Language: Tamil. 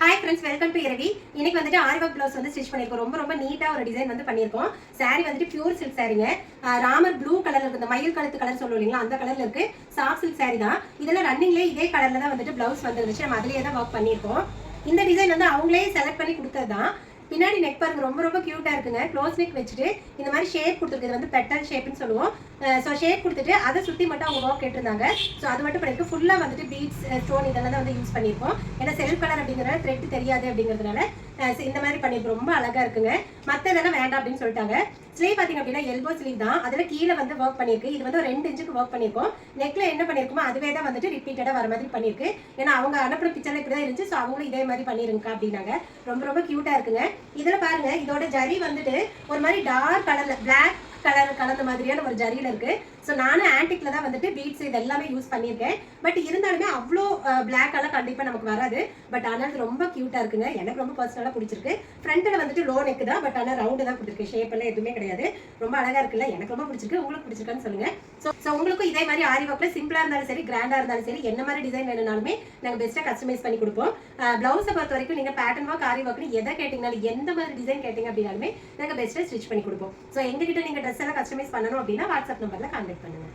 Hi friends, welcome to Iravi. இன்னைக்கு வந்துட்டு ஆரி வர்க் ப்ளவுஸ் வந்து ஸ்டிச் பண்ணிருக்கோம். ரொம்ப நீட்டா ஒரு டிசைன் வந்து பண்ணிருக்கோம். saree வந்துட்டு பியூர் சில்க் சாரீங்க. ராமர் ப்ளூ கலர்ல இருக்கு. இந்த மயில் கழுத்து கலர் சொல்லுவீங்களா அந்த கலர்ல இருக்கு. சாஃப்ட் சில்க் saree தான். இதெல்லாம் ரன்னிங்லயே இதே கலர்ல தான் வந்துட்டு ப்ளவுஸ் வந்துருச்சு. நம்ம அதிலேயே தான் வர்க் பண்ணிருக்கோம். இந்த டிசைன் வந்து அவங்களே செலக்ட் பண்ணி கொடுத்தது தான். பின்னாடி நெக் பாருங்க ரொம்ப கியூட்டா இருக்குங்க. க்ளோஸ் நெக் வச்சுட்டு இந்த மாதிரி ஷேப் கொடுத்துருக்கு. இது வந்து பெட்டல் ஷேப்னு சொல்லுவோம். ஸோ ஷேப் கொடுத்துட்டு அதை சுற்றி மட்டும் அவங்க ஒர்க் கேட்டிருந்தாங்க. ஸோ அது மட்டும் பண்ணிருக்கு. ஃபுல்லாக வந்துட்டு பீட்ஸ் ஸ்டோன் இதெல்லாம் தான் வந்து யூஸ் பண்ணியிருக்கோம். ஏன்னா செல்ஃப் கலர் அப்படிங்கிறனால த்ரெட் தெரியாது அப்படிங்கிறதுனால இந்த மாதிரி பண்ணியிருக்கோம். ரொம்ப அழகா இருக்குங்க. மற்ற இதெல்லாம் வேண்டாம் அப்படின்னு சொல்லிட்டாங்க. ஸ்லீவ் பார்த்தீங்க அப்படின்னா எல்போ ஸ்லீவ் தான். அதில் கீழே வந்து ஒர்க் பண்ணியிருக்கு. இது வந்து 2 இன்ச்சுக்கு ஒர்க் பண்ணியிருக்கோம். நெக்ல என்ன பண்ணியிருக்கோமோ அதுவே தான் வந்துட்டு ரிப்பீட்டடாக வர மாதிரி பண்ணியிருக்கு. ஏன்னா அவங்க அனுப்புற பிக்சர்ல இப்படி தான் இருந்துச்சு. ஸோ அவங்களும் இதே மாதிரி பண்ணிருங்க அப்படின்னாங்க. ரொம்ப கியூட்டா இருக்குங்க. இதில் பாருங்க இதோட ஜரி வந்துட்டு ஒரு மாதிரி டார்க் கலர்ல பிளாக் கலர் கலந்த மாதிரியான ஒரு ஜரியில இருக்கு. ஸோ நானும் ஆன்டிக்ல தான் வந்துட்டு பீட்ஸ் இது எல்லாமே யூஸ் பண்ணியிருக்கேன். பட் இருந்தாலுமே அவ்வளோ பிளாக் கலர் கண்டிப்பாக நமக்கு வராது. பட் ஆனால் ரொம்ப கியூட்டா இருக்குங்க. எனக்கு ரொம்ப பர்சனலாக பிடிச்சிருக்கு. ஃப்ரண்ட்டில் வந்துட்டு லோ நெக் தான். பட் ஆனால் ரவுண்டு தான் கொடுத்துருக்கு. ஷேப் எல்லாம் எதுவுமே கிடையாது. ரொம்ப அழகா இருக்குல்ல. எனக்கு ரொம்ப பிடிச்சிருக்கு. உங்களுக்கு பிடிச்சிருக்கான்னு சொல்லுங்க. ஸோ உங்களுக்கும் இதே மாதிரி ஆரி ஒர்க்ல சிம்பிளா இருந்தாலும் சரி, கிராண்டா இருந்தாலும் சரி, என்ன மாதிரி டிசைன் வேணும்னாலுமே நாங்கள் பெஸ்ட்டாக கஸ்டமைஸ் பண்ணி கொடுப்போம். பிளவுஸை பொறுத்த வரைக்கும் நீங்கள் பேட்டர்ன் ஒர்க், ஆரி ஒர்க்னு எதை கேட்டீங்கனாலும், எந்த மாதிரி டிசைன் கேட்டீங்க அப்படின்னாலுமே நாங்கள் பெஸ்ட்டாக ஸ்டிச் பண்ணி கொடுப்போம். ஸோ எங்ககிட்ட நீங்கள் ட்ரெஸ் எல்லாம் கஸ்டமைஸ் பண்ணணும் அப்படின்னா வாட்ஸ்அப் நம்பர்ல கான்டாக்ட் பண்ணுங்க.